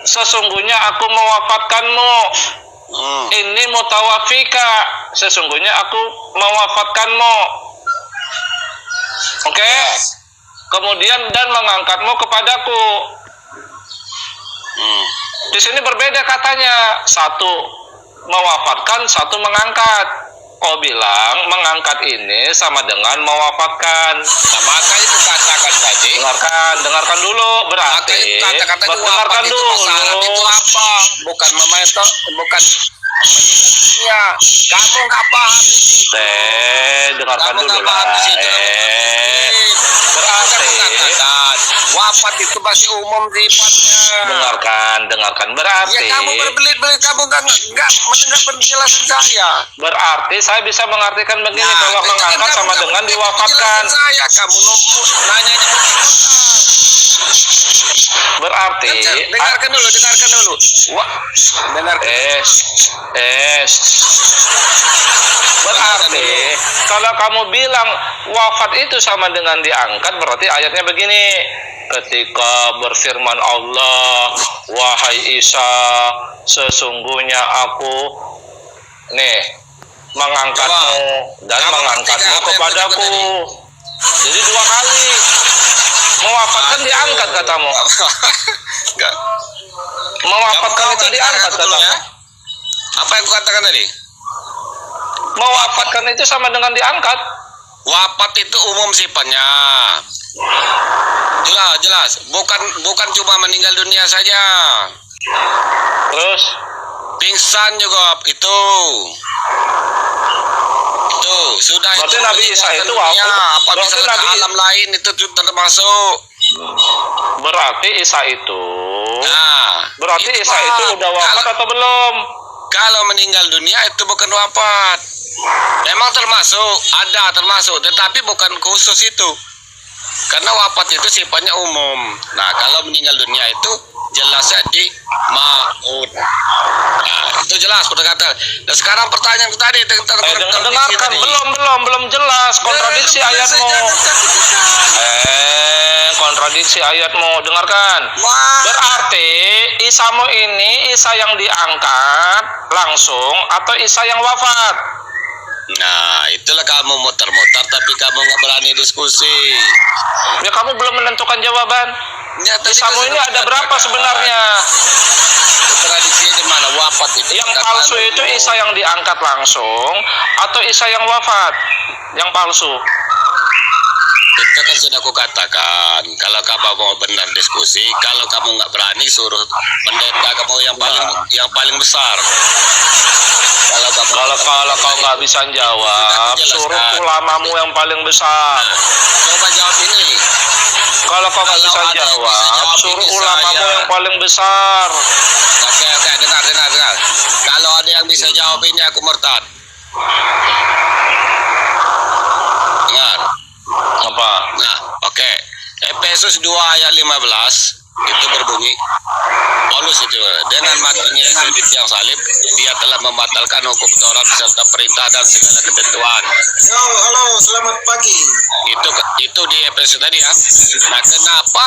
sesungguhnya aku mewafatkanmu. Ini mutawafika, sesungguhnya aku mewafatkanmu. Oke? Kemudian dan mengangkatmu kepadaku. Di sini berbeda katanya. Satu mewafatkan, satu mengangkat. Kau bilang mengangkat ini sama dengan mewafatkan. Nah, makanya aku katakan tadi. Dengarkan dulu. Berarti dengarkan dulu. Itu apa? Bukan memetok, bukan meninggalnya. Kamu nggak paham. Dengarkan dulu lah. Berarti wafat itu masih umum sifatnya. Dengarkan. Berarti ya kamu berbelit-belit, kamu nggak mendengar penjelasan saya. Berarti saya bisa mengartikan begini, kalau mengangkat sama dengan diwafatkan. Saya kamu nanya berarti dengarkan dulu. Berarti kalau kamu bilang wafat itu sama dengan diangkat, berarti ayatnya begini. Ketika berfirman Allah, wahai Isa, sesungguhnya aku mengangkatmu dan mengangkatmu kepadaku. Jadi dua kali. Mewafatkan diangkat katamu. Mewafatkan itu diangkat katamu. Apa yang katakan tadi? Mewafatkan itu sama dengan diangkat. Wafat itu umum sifatnya. Jelas. Bukan cuma meninggal dunia saja. Terus pingsan juga itu sudah. Berarti itu Nabi Isa itu wafat. Apa bisa Nabi alam lain itu termasuk? Berarti Isa itu. Berarti itu Isa itu udah wafat atau belum? Kalau meninggal dunia itu bukan wafat. Memang termasuk, tetapi bukan khusus itu. Karena wafat itu sifatnya umum. Nah, kalau meninggal dunia itu jelasnya di maut. Nah, itu jelas perkataan. Nah, sekarang pertanyaan tadi dengarkan, belum jelas kontradiksi ayatmu. Kontradiksi ayatmu, dengarkan. Berarti Isamu ini Isa yang diangkat langsung atau Isa yang wafat? Nah, itulah kamu muter-muter tapi kamu nggak berani diskusi. Ya kamu belum menentukan jawaban. Ya, Isamu ini ada berapa sebenarnya? Tradisi di mana wafat itu? Yang palsu itu Isa yang diangkat langsung atau Isa yang wafat? Yang palsu. Itu kan sudah aku katakan. Kalau kamu mau benar diskusi, kalau kamu nggak berani suruh pendeta kamu yang paling besar. Kalau kau nggak bisa jawab, suruh ulamamu yang paling besar. Coba jawab ini. Kalau kau nggak bisa jawab, suruh ulamamu yang paling besar. Oke, dengar. Kalau ada yang bisa jawab ini, aku murtad. Dengar. Apa? Nah, oke. Efesus 2 ayat 15 itu berbunyi, Paulus itu dengan matinya Yesus di tiang salib, dia telah membatalkan hukum Taurat serta perintah dan segala ketentuan. Halo, selamat pagi. Itu di Efesus tadi ya. Nah, kenapa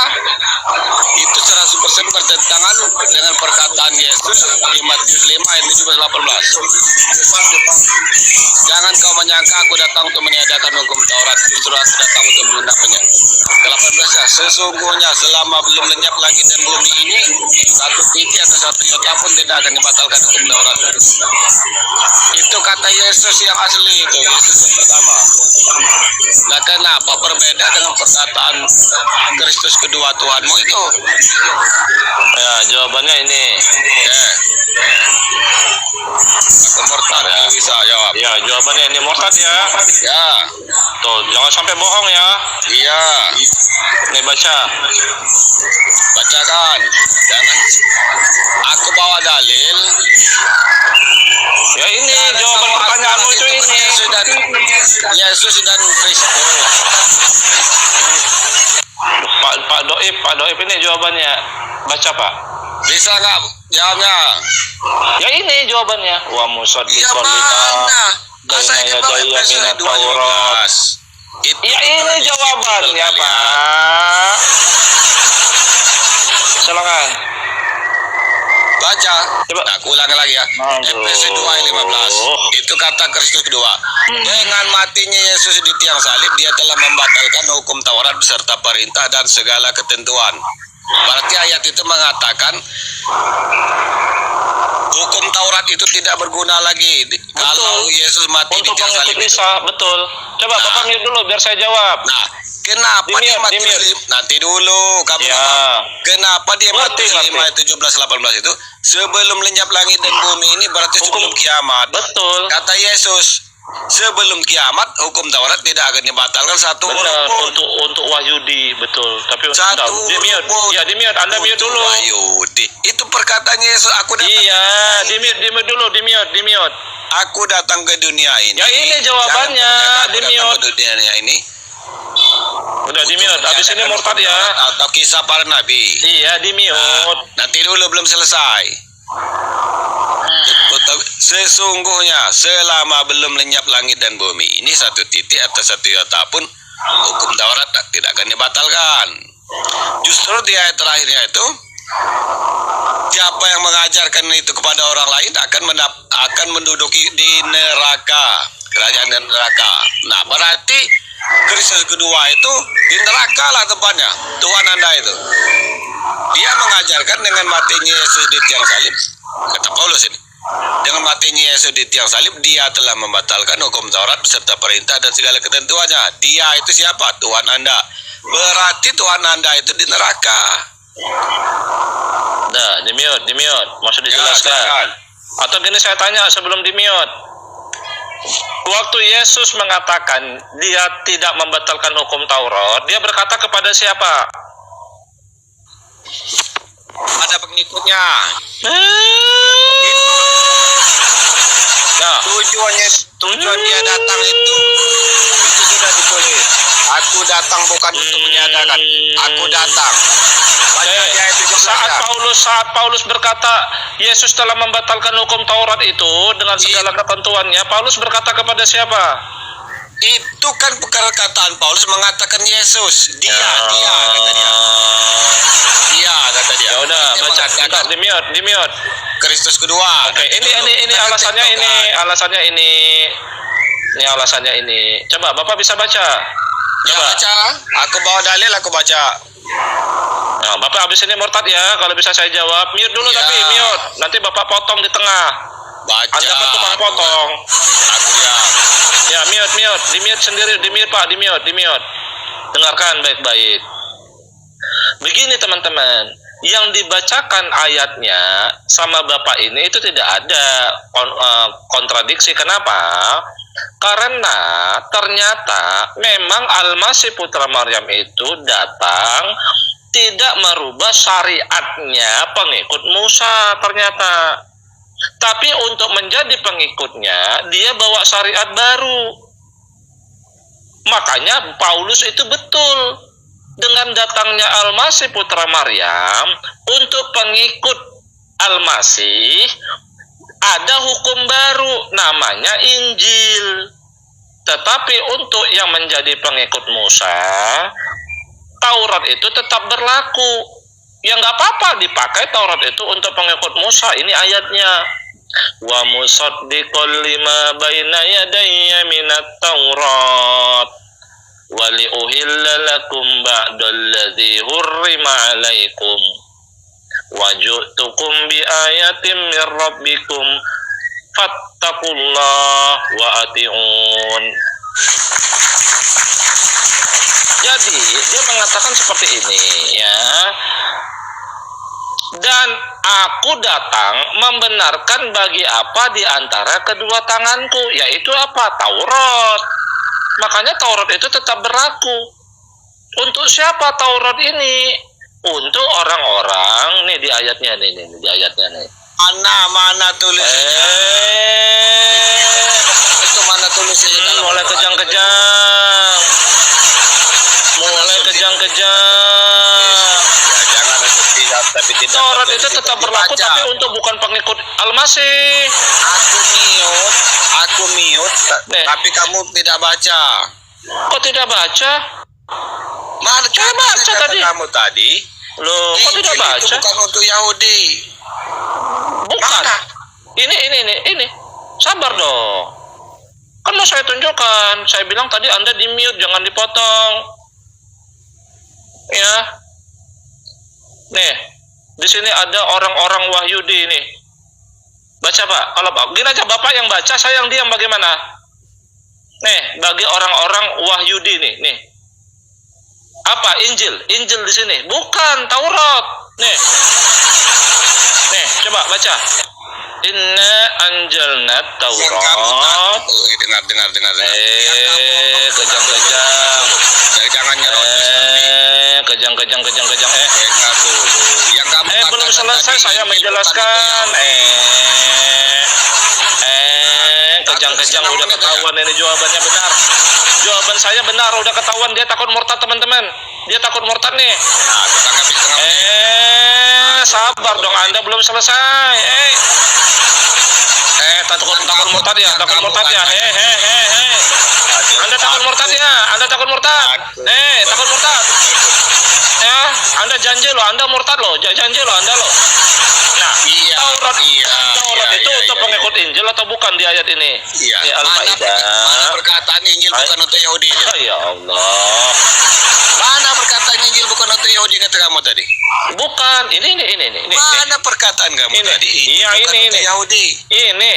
itu 100% bertentangan dengan perkataan Yesus di Matius 5 ayat 17-18? Jangan kau menyangka aku datang untuk meniadakan hukum Taurat, justru aku datang untuk menggenapnya. 18 ya, sesungguhnya selama belum lenyap langit dan bumi ini, satu titik atau satu iota pun tidak akan dibatalkan hukum Taurat. Itu kata Yesus yang asli, itu Yesus yang pertama. Nah, kenapa berbeda dengan perkataan Kristus kedua Tuhanmu itu? Ya, jawabannya ini. Aku murtad ya. Bisa jawab. Ya, jawabannya ini murtad ya. Ya. Tuh, jangan sampai bohong ya. Iya. Nih baca. Bacakan. Jangan. Aku bawa dalil. Ya ini jawaban pertanyaanmu itu ini. Yesus dan Kristus. Pak Doib ini jawabannya. Baca Pak. Bisa nggak jawabnya? Ya ini jawabannya. Wa musaddiqan mana? Baina yadayya minat Taurat. Ya ini jawabannya Pak. Silakan. Baca. Coba. Nah, aku ulang lagi ya. Aduh. Efesus 2 ayat 15. Itu kata Kristus kedua. Dengan matinya Yesus di tiang salib, dia telah membatalkan hukum Taurat beserta perintah dan segala ketentuan. Berarti ayat itu mengatakan hukum Taurat itu tidak berguna lagi kalau Yesus mati di Untuk tiang salib pengikut itu. Isa, betul. Coba Bapak mute dulu biar saya jawab. Nah, kenapa dia mati Dimute. nanti dulu kamu Ya. ngomong. Kenapa dia mati Ngerti. 5 17 18 itu sebelum lenyap langit dan bumi ini berarti sebelum kiamat. Betul. Kata Yesus, sebelum kiamat hukum Taurat tidak akan dibatalkan satu Benar, huruf pun. untuk Wahyudi, betul. Tapi Satu di mute. huruf pun. Ya, di mute. Anda mute Untuk dulu. Wahyudi. Itu perkataan Yesus, aku datang Iya, di mute dulu, di mute. aku datang ke dunia ini. Ya, ini jawabannya, Jangan di aku datang mute. ke dunia ini. Udah di mute. Habis ini murtad ya. Atau kisah para nabi. Iya, di mute. Nanti dulu belum selesai. Sesungguhnya selama belum lenyap langit dan bumi ini satu titik atau satu iota pun hukum Taurat tidak akan dibatalkan. Justru di ayat terakhirnya itu, siapa yang mengajarkan itu kepada orang lain akan menduduki di neraka, kerajaan dan neraka. Nah, berarti Kristus kedua itu di neraka lah tempatnya. Tuhan Anda itu. Dia mengajarkan dengan matinya Yesus di tiang salib. Kata Paulus ini. Dengan matinya Yesus di tiang salib, dia telah membatalkan hukum Taurat beserta perintah dan segala ketentuannya. Dia itu siapa? Tuhan Anda. Berarti Tuhan Anda itu di neraka. Dah, di mute. Maksud Ya, dijelaskan. silakan. Atau gini saya tanya sebelum di mute. Waktu Yesus mengatakan dia tidak membatalkan hukum Taurat, dia berkata kepada siapa? Ada pengikutnya. Nah, Tujuan dia datang itu sudah ditulis. Aku datang bukan untuk meniadakan. Aku datang. Baca di ayat 17 ya. saat Paulus berkata Yesus telah membatalkan hukum Taurat itu dengan segala ketentuannya, Paulus berkata kepada siapa? Itu kan perkataan Paulus mengatakan Yesus. Dia kata dia. Dia kata dia. Ya udah, Dia baca. mengatakan Bentar, di mute. Kristus kedua. Oke, ini alasannya ini. Coba Bapak bisa baca. Ya, Coba. baca. Aku bawa dalil, aku baca. Nah, Bapak habis ini murtad ya. Kalau bisa saya jawab. Mute dulu Ya. tapi mute. Nanti Bapak potong di tengah. Baca. Anda kan tukang potong. Aku ya. Ya, mute. Di mute sendiri, di mute Pak, di mute. Dengarkan baik-baik. Begini teman-teman, yang dibacakan ayatnya sama Bapak ini itu tidak ada kontradiksi. Kenapa? Karena ternyata memang Al-Masih Putra Maryam itu datang tidak merubah syariatnya pengikut Musa ternyata. Tapi untuk menjadi pengikutnya, dia bawa syariat baru. Makanya Paulus itu betul. Dengan datangnya Al-Masih Putra Maryam, untuk pengikut Al-Masih, ada hukum baru, namanya Injil. Tetapi untuk yang menjadi pengikut Musa, Taurat itu tetap berlaku. Ya nggak apa-apa dipakai Taurat itu untuk pengikut Musa. Ini ayatnya. Wa musaddiqal lima baina yadayya minat Taurat wa liuhilla lakum ba'dalladzi hurrima 'alaikum wa ju'tukum bi ayatin min rabbikum fattaqullah wa ati'un. Jadi dia mengatakan seperti ini ya. Dan aku datang membenarkan bagi apa di antara kedua tanganku, yaitu apa? Taurat. Makanya Taurat itu tetap berlaku. Untuk siapa Taurat ini? Untuk orang-orang nih di ayatnya nih, di ayatnya nih. Mana tulisnya? Itu mana tulisnya? Mulai kejang-kejang. Jangan tidak, tapi tidak. Taurat itu tetap berlaku, tapi untuk bukan pengikut Al-Masih. Aku mute, tapi kamu tidak baca. Kok tidak baca? Mana Saya baca kata tadi. kamu tadi? Loh, kok tidak Injil itu baca? bukan untuk Yahudi. Ini. Sabar dong. Kan mau saya tunjukkan. Saya bilang tadi Anda di mute, jangan dipotong. Ya. Nih, di sini ada orang-orang Wahyudi nih. Baca Pak. Kalau gini aja Bapak yang baca, saya yang diam bagaimana? Nih, bagi orang-orang Wahyudi nih. Apa? Injil di sini. Bukan Taurat. Nih, coba baca. Inna anjalna Taurat. Dengar. Kejang. Jangan nyerocos. Kejang. Dengar dulu. Yang kamu Belum katakan selesai tadi, saya Injil menjelaskan. bukan untuk Kejang udah ketahuan ini jawabannya benar. Jawaban saya benar, udah ketahuan dia takut murtad teman-teman. Dia takut murtad nih. Nah, kita nggak bisa Sabar dong, Anda belum selesai. Takut murtad ya, takut murtad ya. Anda takut murtad ya, takut murtad. Takut murtad. Ya, Anda janji loh, Anda murtad loh, janji loh Anda loh. Nah, Taurat itu untuk pengikut Injil atau bukan di ayat ini? Iya. Di Mana Al-Maidah. perkataan Injil bukan untuk Yahudi? Ya Allah. Mana perkataan Injil bukan untuk Yahudi kata kamu tadi? Bukan, ini. Mana perkataan kamu Ini. tadi? Injil Iya, bukan untuk ini. Yahudi. Ini.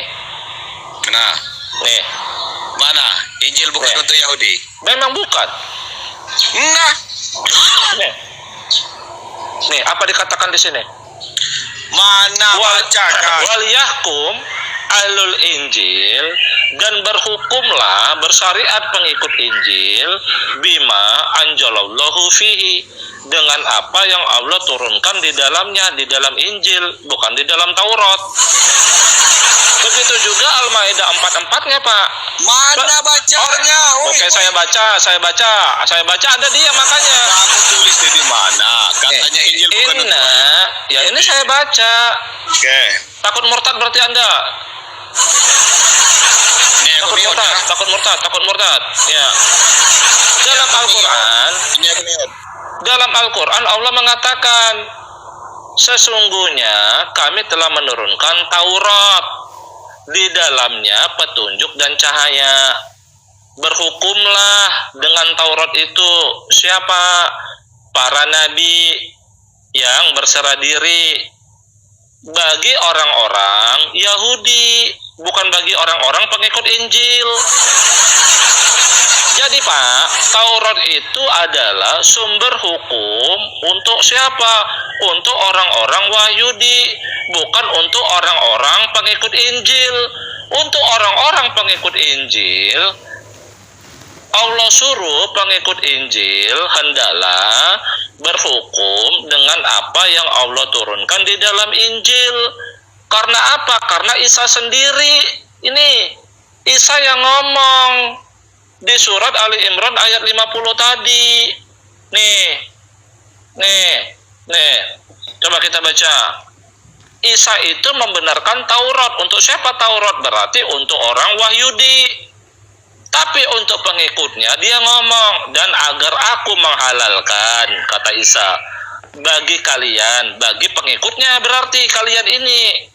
Nah, Nih, mana? Injil bukan Nih. untuk Yahudi. memang bukan. Nah, Nih, apa dikatakan di sini? mana bacakan? Wal yahkum ahlul Injil, dan berhukumlah bersyariat pengikut Injil bima anjalallahu fihi, dengan apa yang Allah turunkan di dalamnya, di dalam Injil, bukan di dalam Taurat. Begitu juga Al-Maidah 44-nya Pak. Mana bacanya? Oke, saya baca, Anda diam makanya. Kamu tulis di mana? Katanya Injil bukan untuk Ya ini saya baca. Oke. Takut murtad berarti Anda. Ini aku mute ya. Takut murtad. Ya. Ini aku mute. Dalam Al-Quran Allah mengatakan, sesungguhnya kami telah menurunkan Taurat, di dalamnya petunjuk dan cahaya. Berhukumlah dengan Taurat itu siapa? Para nabi yang berserah diri bagi orang-orang Yahudi, bukan bagi orang-orang pengikut Injil. Jadi Pak, Taurat itu adalah sumber hukum untuk siapa? Untuk orang-orang Yahudi, bukan untuk orang-orang pengikut Injil. Untuk orang-orang pengikut Injil, Allah suruh pengikut Injil hendaklah berhukum dengan apa yang Allah turunkan di dalam Injil. Karena apa? Karena Isa sendiri. Ini Isa yang ngomong di surat Ali Imran ayat 50 tadi. Nih. Coba kita baca. Isa itu membenarkan Taurat. Untuk siapa Taurat? Berarti untuk orang Wahyudi. Tapi untuk pengikutnya dia ngomong, dan agar aku menghalalkan, kata Isa, bagi kalian, bagi pengikutnya berarti kalian ini,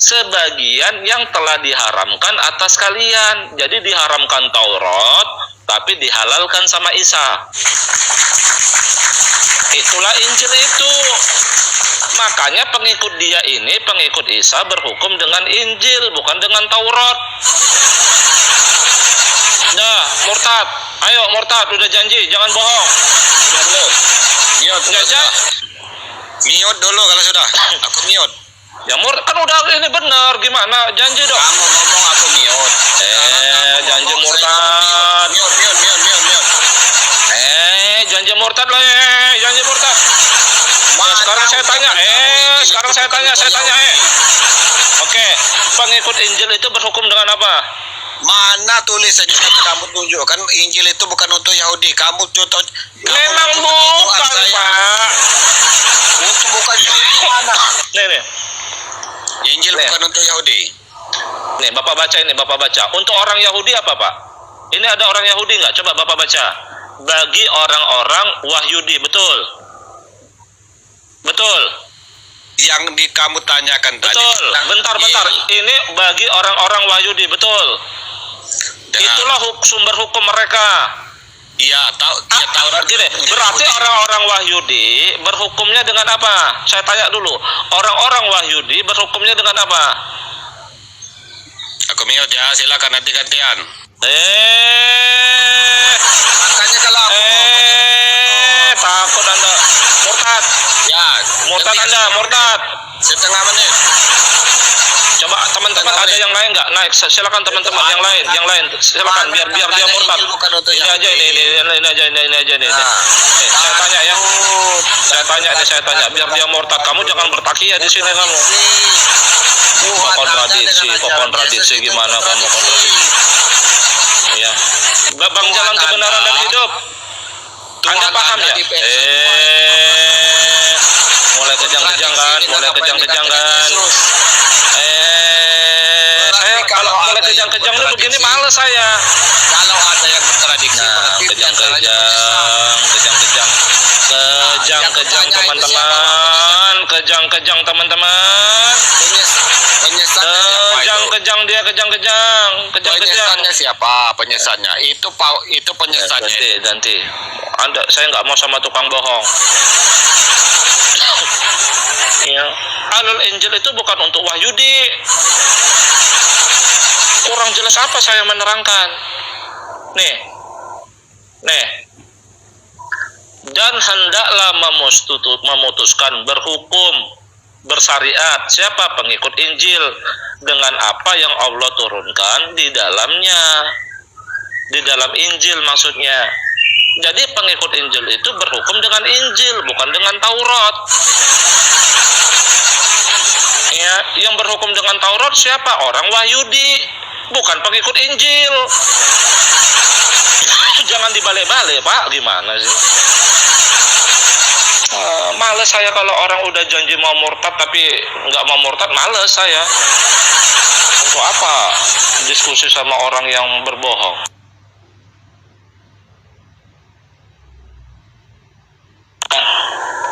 sebagian yang telah diharamkan atas kalian. Jadi diharamkan Taurat, tapi dihalalkan sama Isa. Itulah Injil itu. Makanya pengikut dia ini, pengikut Isa berhukum dengan Injil, bukan dengan Taurat. Dah, murtad. Ayo murtad, udah janji, jangan bohong. Sudah belum? Mute. Mute dulu kalau sudah. Aku mute. Ya kan udah ini benar, gimana? Janji dong. Kamu ngomong aku mute. Janji murtad. Mute. Janji murtad lah, janji murtad. Sekarang saya tanya, Oke, pengikut Injil itu berhukum dengan apa? Mana tulisannya kamu tunjukkan Injil itu bukan untuk Yahudi. Kamu contoh. Memang bukan, Pak. Untuk bukan Yahudi mana? Nih. Injil bukan untuk Yahudi. Nih, Bapak baca. Untuk orang Yahudi apa, Pak? Ini ada orang Yahudi nggak? Coba Bapak baca. Bagi orang-orang Wahyudi, betul. kamu tanyakan tadi. Betul. Bentar. Ini bagi orang-orang Wahyudi, betul. Itulah sumber hukum mereka. Iya, Taurat. Gini, berarti orang-orang Wahyudi berhukumnya dengan apa? Saya tanya dulu. Orang-orang Wahyudi berhukumnya dengan apa? Aku mute ya, silakan nanti gantian. Makanya kalau aku Takut Anda. Murtad. Ya, Murtad Anda, murtad. setengah menit. Coba teman-teman ada yang lain nggak? Naik, silakan teman-teman yang lain, silakan biar dia murtad. Ini aja ini. Saya tanya ya. Saya tanya biar dia murtad. Kamu jangan bertakia di sini kamu. Kok kontradiksi gimana kamu kontradiksi? Ya. Bang jalan kebenaran dan hidup. Anda paham ya? Mulai kejang-kejang kan? Saya kalau mulai kejang-kejang itu begini males saya. Kalau ada yang kontradiksi, berarti kejang-kejang teman-teman. Penyesannya siapa? Penyesannya itu penyesannya. Ganti. Saya nggak mau sama tukang bohong. Ya, Ahlul Injil itu bukan untuk Wahyudi. Kurang jelas apa saya menerangkan? Nih. Dan hendaklah memutuskan berhukum bersyariat siapa pengikut Injil dengan apa yang Allah turunkan di dalamnya, di dalam Injil maksudnya. Jadi pengikut Injil itu berhukum dengan Injil, bukan dengan Taurat. Ya, yang berhukum dengan Taurat siapa? Orang Wahyudi, bukan pengikut Injil. Jangan dibalik-balik, Pak. Gimana sih? Males saya kalau orang udah janji mau murtad tapi nggak mau murtad, males saya. Untuk apa diskusi sama orang yang berbohong?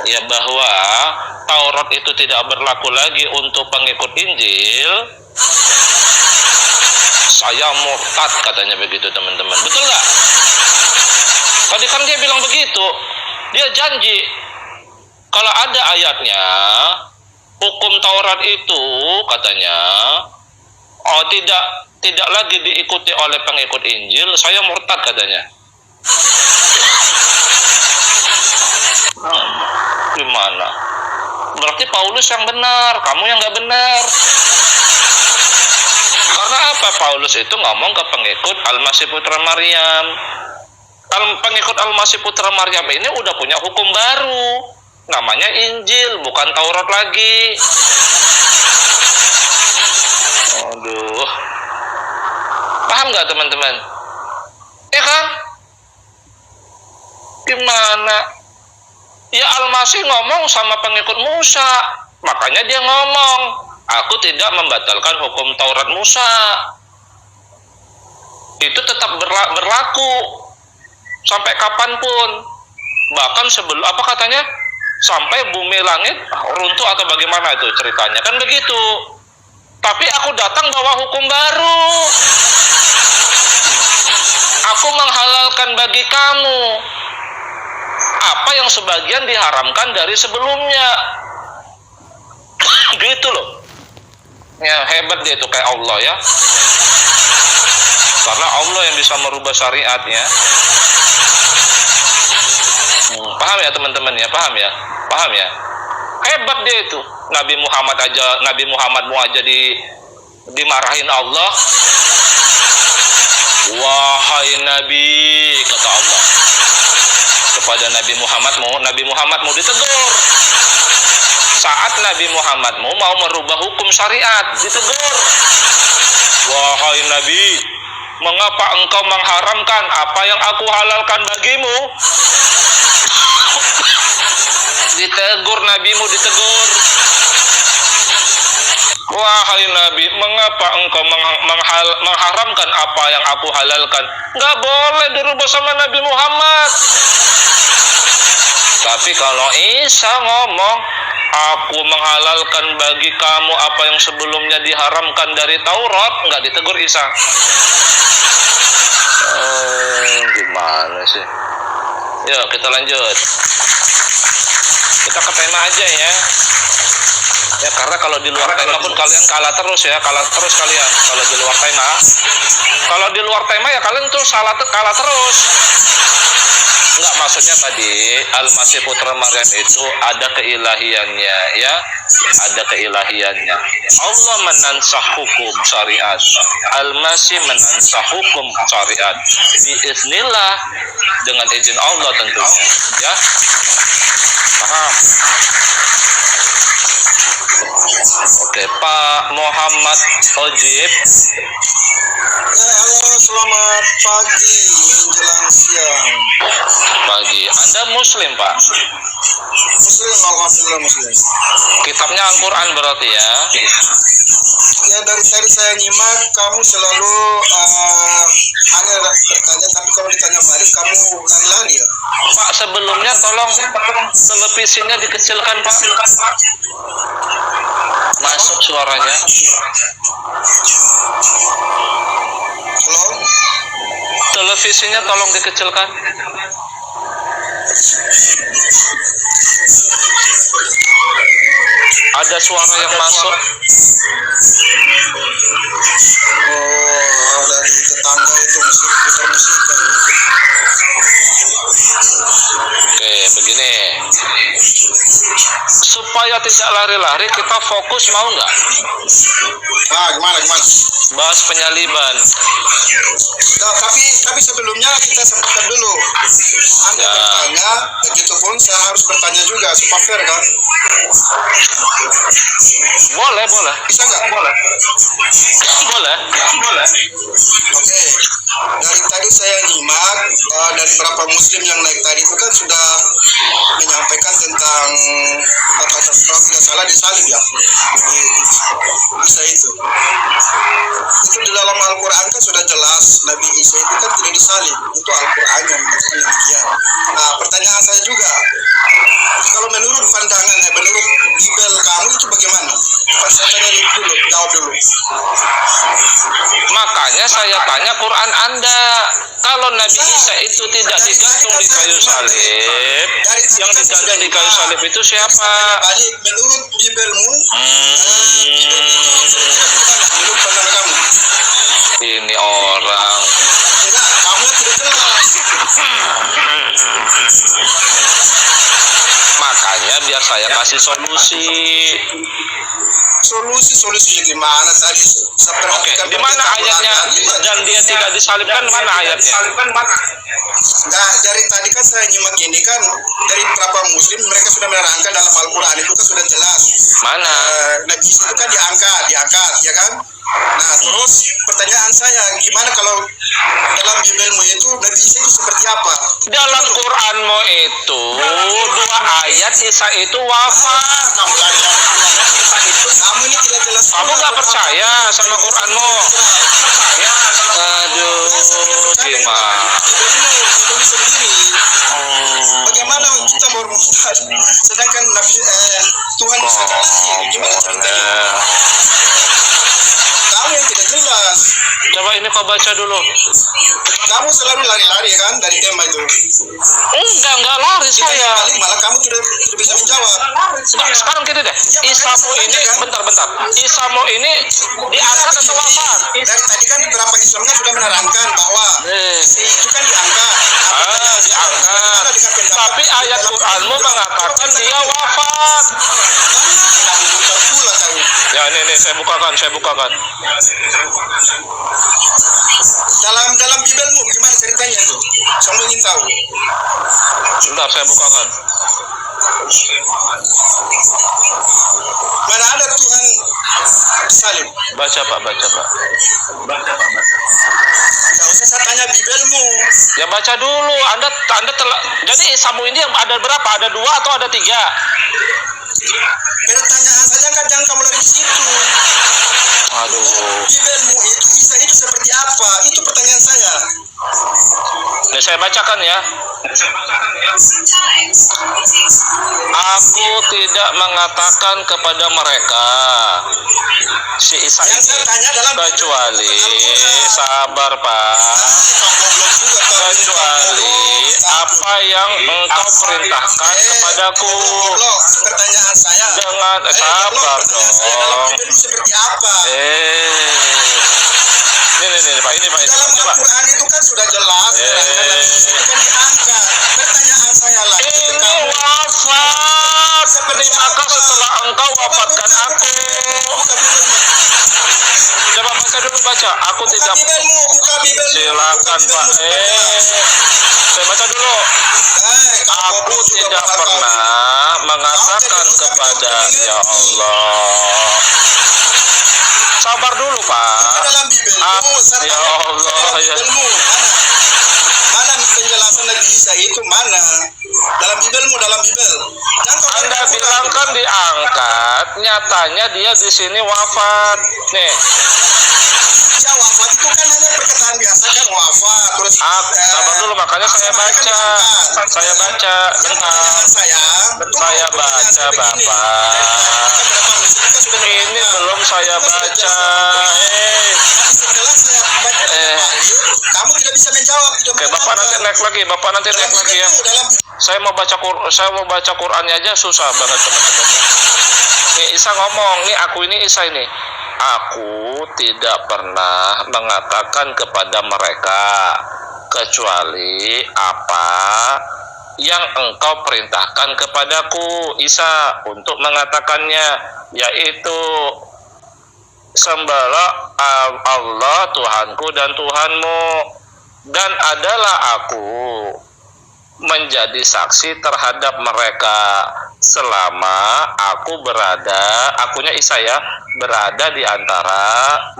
Ya, bahwa Taurat itu tidak berlaku lagi untuk pengikut Injil. Saya murtad katanya begitu teman-teman. Betul nggak? Tadi kan dia bilang begitu. Dia janji. Kalau ada ayatnya, hukum Taurat itu katanya, tidak lagi diikuti oleh pengikut Injil, saya murtad katanya. Gimana? Berarti Paulus yang benar, kamu yang nggak benar. Karena apa? Paulus itu ngomong ke pengikut Al-Masih Putra Maryam. Pengikut Al-Masih Putra Maryam ini udah punya hukum baru, namanya Injil, bukan Taurat lagi. Aduh, paham nggak teman-teman? Ya kan? Gimana? Ya Al-Masih ngomong sama pengikut Musa, makanya dia ngomong, aku tidak membatalkan hukum Taurat Musa. Itu tetap berlaku sampai kapanpun. Bahkan sebelum apa katanya? Sampai bumi langit runtuh atau bagaimana itu ceritanya, kan begitu. Tapi aku datang bawa hukum baru. Aku menghalalkan bagi kamu apa yang sebagian diharamkan dari sebelumnya. Gitu loh. Ya, hebat dia itu kayak Allah ya. Karena Allah yang bisa merubah syariatnya. Paham ya teman-teman ya? Paham ya? Hebat dia itu. Nabi Muhammadmu aja dimarahin Allah. Wahai Nabi, kata Allah kepada Nabi Muhammadmu ditegur. Saat Nabi Muhammadmu mau merubah hukum syariat, ditegur. Wahai Nabi, mengapa engkau mengharamkan apa yang aku halalkan bagimu? Ditegur, nabimu ditegur. Wahai Nabi, mengapa engkau mengharamkan apa yang aku halalkan? Nggak boleh dirubah sama Nabi Muhammad. Tapi kalau Isa ngomong, aku menghalalkan bagi kamu apa yang sebelumnya diharamkan dari Taurat, nggak ditegur Isa. Gimana sih? Yuk kita lanjut. Kita ke tema aja ya. Ya karena kalau di luar tema pun kalian kalah terus ya, kalah terus kalian. Kalau di luar tema, kalau di luar tema ya kalian tuh kalah terus. Enggak, maksudnya tadi Al-Masih putra Maryam itu ada keilahiannya ya, ada keilahiannya. Allah menansah hukum syariat, Al-Masih menansah hukum syariat biiznillah, dengan izin Allah tentunya ya. Paham? Oke, Pak Muhammad Ojib. Halo, selamat pagi menjelang siang. Pagi. Anda Muslim, Pak? Muslim, alhamdulillah Muslim. Kitabnya Al-Quran berarti ya? Ya, dari tadi saya nyimak, kamu selalu ada bertanya, tapi kalau ditanya balik kamu lari-lari ya. Pak, sebelumnya tolong televisinya dikecilkan, Pak. Masuk suaranya. Halo? Televisinya tolong dikecilkan. Ada suara yang masuk. Oh, dari tetangga itu putar musik. Oke, begini. Supaya tidak lari-lari, kita fokus, mau nggak? Gimana? Bahas penyaliban. Nah, tapi sebelumnya kita sepakat dulu. Anda Ya. bertanya, begitu pun saya harus bertanya juga, supaya fair kan? Boleh. Bisa nggak? Boleh. Oke. Dari tadi saya nyimak dari beberapa muslim yang naik tadi itu kan sudah menyampaikan tentang kalau tidak salah disalib ya. Isa itu. Itu di dalam Al-Quran kan sudah jelas Nabi Isa itu kan tidak disalib. Itu Al-Quran yang mengatakan demikian. Nah, pertanyaan saya juga, kalau menurut pandangan menurut Bibel kamu itu bagaimana? Saya tanya dulu, jawab dulu. Makanya saya tanya Quran Anda. Kalau Nabi Isa itu tidak digantung di kayu salib, yang digantung di kayu salib itu siapa? Balik, menurut Bibelmu, menurut pandangan kamu. Ini orang. Tidak, kamu tidak jelas. Makanya biar saya kasih solusi. Solusi gimana tadi? Oke, di mana ayatnya dan dia tidak disalibkan, mana ayatnya? Nah, dari tadi kan saya nyimak ini kan dari beberapa muslim mereka sudah menerangkan dalam Al-Quran itu kan sudah jelas. Mana? Nabi Isa itu kan diangkat, ya kan? Nah, terus pertanyaan saya, gimana kalau dalam Bibelmu itu Nabi Isa itu seperti apa? Dalam Quranmu itu 2 ayat Isa itu wafat. Kamu ini tidak jelas. Kamu nggak percaya sama Quranmu? Aduh, gimana? Bibelmu sendiri. Bagaimana kita bermustad? Sedangkan Tuhan bisa kasih. Gimana ceritanya? Kamu yang tidak jelas. Coba ini kau baca dulu. Kamu selalu lari-lari kan dari tema itu. Enggak lari Kita saya. balik malah kamu tidak bisa menjawab. Sekarang gini deh. Isamu ini, bentar. Isamu ini diangkat atau wafat? Dari tadi kan beberapa Islam kan sudah menerangkan bahwa itu kan diangkat. Diangkat. Tapi ayat Quranmu mengatakan dia wafat. Ya ini saya bukakan. Dalam Bibelmu gimana ceritanya tuh? Saya ingin tahu. Bentar, saya bukakan. Mana ada Tuhan salib? Baca Pak. Nggak usah saya tanya Bibelmu. Ya baca dulu. Anda telah. Jadi Isamu ini yang ada berapa? Ada 2 atau ada 3? Pertanyaan saja kan jangan kamu lari di situ. Aduh. Bibelmu itu Isa itu seperti apa? Itu pertanyaan saya. Ini saya bacakan ya. Aku tidak mengatakan kepada mereka si Isa Yang saya ini tanya dalam kecuali sabar Pak, kecuali apa yang engkau perintahkan kepadaku. Pertanyaan saya Dengan sabar pertanyaan saya dalam dong. Bible seperti apa? Ini Pak, ini Pak, ini Dalam coba. Al-Quran itu kan sudah jelas, itu kan diangkat. Pertanyaan saya lagi ke Ini kamu. wafat, maka setelah engkau wafatkan aku. Buka Bible-mu. Coba baca dulu, baca. Aku Buka tidak. Bible-mu, buka Bible-mu. Silakan Buka Pak. Bible-mu. Saya baca dulu. Kamu Aku goblok juga tidak bahasa pernah mengatakan kepada ya Allah. Sabar dulu Pak. dalam Bible-mu, saya Ya tanya, Allah, dalam ya. Bible-mu, mana penjelasan Nabi Isa itu mana? Dalam Bible-mu, dalam Bible. Jangan kau Anda buka. bilang kan diangkat, nyatanya dia di sini wafat. Nih, Ya wafat itu kan hanya perkataan biasa kan wafat. Terus sabar dulu, makanya saya baca. Saya baca, bentar. Saya baca, Bapak. Ini belum saya baca. Setelah saya baca kamu tidak bisa menjawab. Oke, Bapak nanti naik lagi, Bapak nanti naik lagi ya. Saya mau baca Qurannya aja susah banget teman-teman. Nih Isa ngomong, nih aku ini Isa ini. Aku tidak pernah mengatakan kepada mereka kecuali apa yang engkau perintahkan kepadaku Isa untuk mengatakannya, yaitu sembahlah Allah Tuhanku dan Tuhanmu, dan adalah aku menjadi saksi terhadap mereka selama aku berada, akunya Isa ya, berada di antara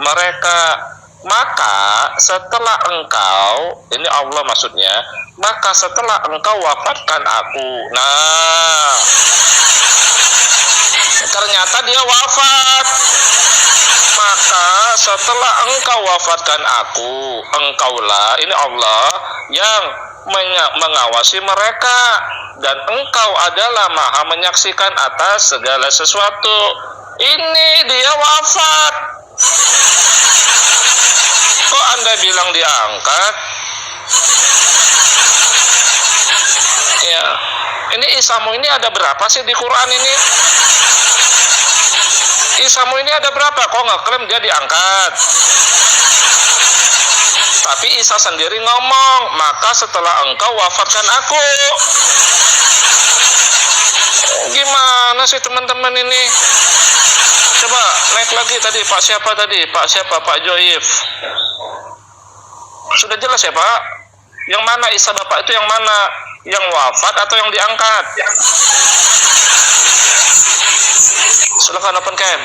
mereka. Maka setelah engkau, ini Allah maksudnya, maka setelah engkau wafatkan aku. Nah, ternyata dia wafat. Maka setelah engkau wafatkan aku, engkaulah, ini Allah yang mengawasi mereka, dan engkau adalah maha menyaksikan atas segala sesuatu. Ini dia wafat. Kok Anda bilang diangkat? Ya, ini Isamu ini ada berapa sih di Quran ini? Isamu ini ada berapa? Kok nggak klaim dia diangkat? Tapi Isa sendiri ngomong, maka setelah engkau wafatkan aku. Gimana sih teman-teman ini? Coba naik lagi tadi, Pak siapa tadi? Pak siapa? Pak Joif. Sudah jelas ya Pak? Yang mana Isa Bapak itu yang mana? Yang wafat atau yang diangkat? Silakan open cam.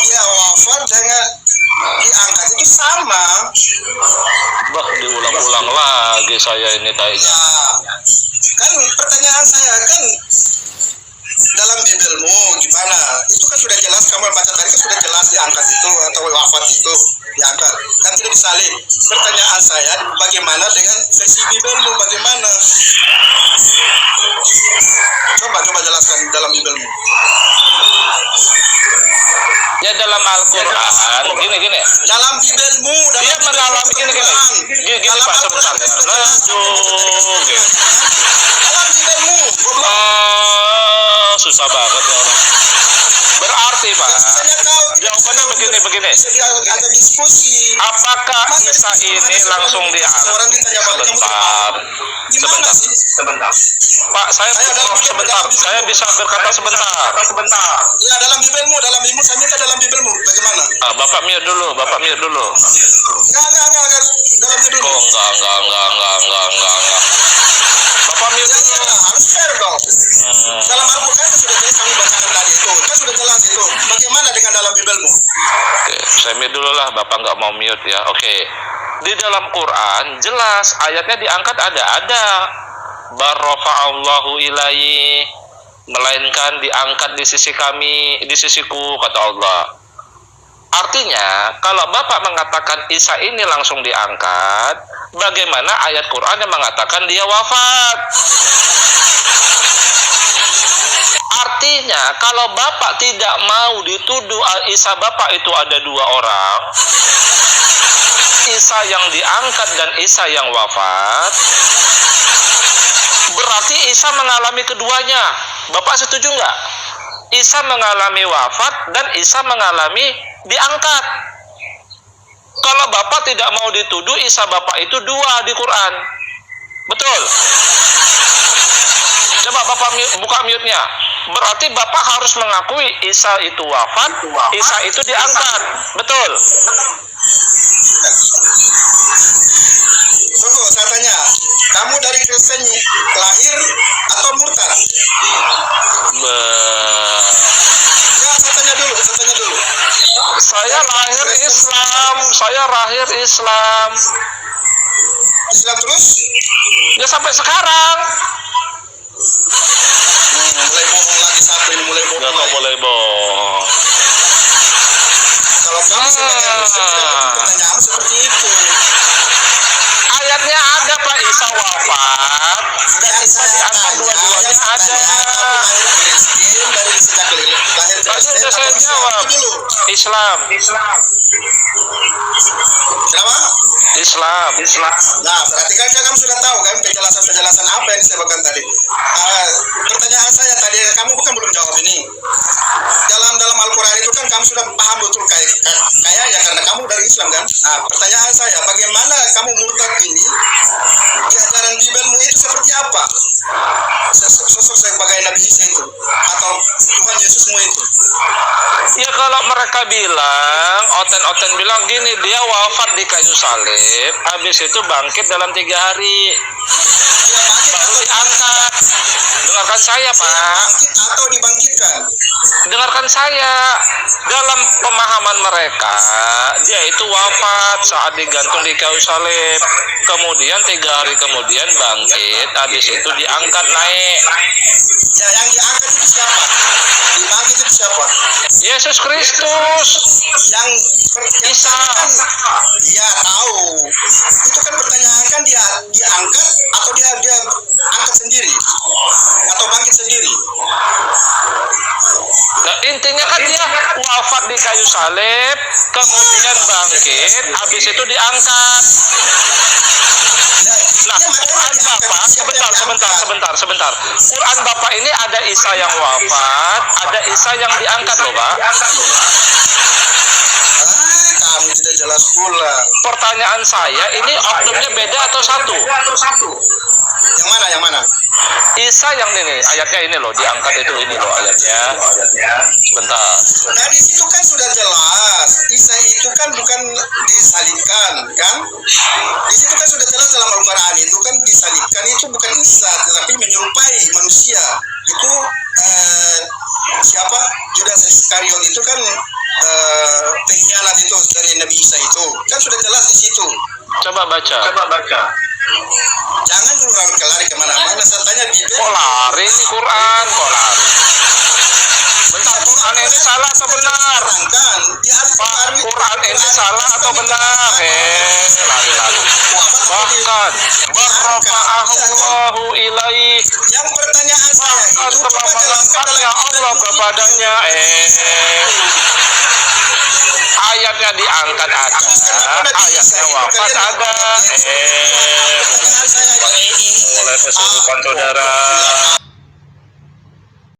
Ya wafat dengan diangkat itu sama. Bah, diulang-ulang lagi saya ini kayaknya. Ya, kan pertanyaan saya kan dalam Bible-mu gimana? Itu kan sudah jelas, kamu baca tadi kan sudah jelas diangkat itu atau wafat itu diangkat. Kan tidak disalib. Pertanyaan saya bagaimana dengan versi Bible-mu bagaimana? Coba jelaskan dalam Bible-mu. Ya dalam Al-Quran, gini. Dalam Bible-mu, Dia mengalami gini Pak sebentar ya. Dalam Bible-mu, Susah banget ya orang. Berarti Pak, jawabannya begini. ada diskusi. Apakah Isa ini langsung diangkat? Orang ditanya balik, kamu Sebentar. gimana sih? Pak, saya sebentar. Saya bisa berkata sebentar. Ya dalam Bible-mu, saya minta dalam Bible-mu. Bagaimana? Bapak mute dulu. Enggak. Dalam Bible-mu. Oh, enggak. Bapak mute Ya, dulu. harus fair dong. Dalam Al-Quran kan sudah jelas kamu bacakan tadi itu. Kan sudah jelas itu. Bagaimana dengan dalam Bible-mu? Oke, saya mute dulu lah. Bapak nggak mau mute ya. Oke. Di dalam Quran jelas ayatnya diangkat ada. Barrafa'allahu ilaihi, melainkan diangkat di sisi kami, di sisiku, kata Allah. Artinya, kalau Bapak mengatakan Isa ini langsung diangkat, bagaimana ayat Quran yang mengatakan dia wafat? Artinya, kalau Bapak tidak mau dituduh Isa Bapak itu ada dua orang, Isa yang diangkat dan Isa yang wafat, berarti Isa mengalami keduanya. Bapak setuju nggak? Isa mengalami wafat dan Isa mengalami diangkat. Kalau Bapak tidak mau dituduh Isa Bapak itu dua di Quran. Betul? Coba Bapak buka mute-nya. Berarti Bapak harus mengakui Isa itu wafat, Isa itu diangkat. Betul? Tunggu, saya tanya, kamu dari Kristen lahir atau murtad? Ya, saya tanya dulu. Saya lahir Islam. Islam terus? Ya sampai sekarang. Mulai bohong lagi satu ini, mulai bohong. Nggak boleh bohong. Kalau kamu sebagai Muslim tidak ada pertanyaan seperti itu. Ayatnya ada Pak, Isa wafat dan Isa diangkat, dua-duanya ada. Kamu lahir Kristen dari sejak lahir Tadi Kristen udah saya atau jawab. dulu? Islam. Kenapa? Islam. Nah, berarti kan kamu sudah tahu kan penjelasan apa yang disebutkan tadi. Pertanyaan saya tadi, kamu kan belum jawab ini. Dalam Al-Quran itu kan kamu sudah paham betul kayaknya karena kamu dari Islam kan. Nah, pertanyaan saya, bagaimana kamu murtad ini? Di ajaran Bibelmu itu seperti apa? Sosok sebagai Nabi Isa itu atau Tuhan Yesusmu itu? Ya kalau mereka bilang, oten bilang gini, dia wafat di kayu salib, habis itu bangkit dalam 3 hari, Dia bangkit baru atau diangkat. Dengarkan saya Pak, bangkit atau dibangkitkan? dengarkan saya. Dalam pemahaman mereka, dia itu wafat saat digantung di kayu salib, kemudian 3 hari kemudian bangkit, habis itu diangkat naik. Ya, yang diangkat itu siapa? Dibangkit itu siapa? Yesus Kristus. Yang Isa. Dia tahu. Itu kan pertanyaan kan dia angkat atau dia angkat sendiri atau bangkit sendiri. Nah, intinya kan dia wafat di kayu salib, kemudian bangkit, habis itu diangkat. Nah, Quran Bapak, sebentar. Quran Bapak ini ada Isa yang wafat, ada Isa yang diangkat loh Pak. Kamu tidak jelas pula. Pertanyaan saya, ini oknumnya beda atau satu? Yang mana? Isa yang ini, ayatnya ini loh, diangkat itu ini loh ayatnya. Sebentar. Nah, di situ kan sudah jelas. Isa itu kan bukan disalibkan, kan? Di situ kan sudah jelas dalam Al-Quran itu kan disalibkan itu bukan Isa, tetapi menyerupai manusia. Itu siapa? Judas Iskariot itu kan pengkhianat itu dari Nabi Isa itu. Kan sudah jelas di situ. Coba baca. Jangan dulu lari kemana-mana. Saya tanya Bibel. Kok lari ini Quran? Kok lari? Bentar, Quran ini salah atau benar? Terangkan. Pak, Quran ini salah atau benar? Lari. Bahkan Barrafa'ahullahu ilaih, Yang pertanyaan saya bahkan itu telah coba jelaskan mengangkatnya Allah kepadanya. Ayatnya diangkat ada, ayatnya wafat ada. Mulai kesurupan saudara.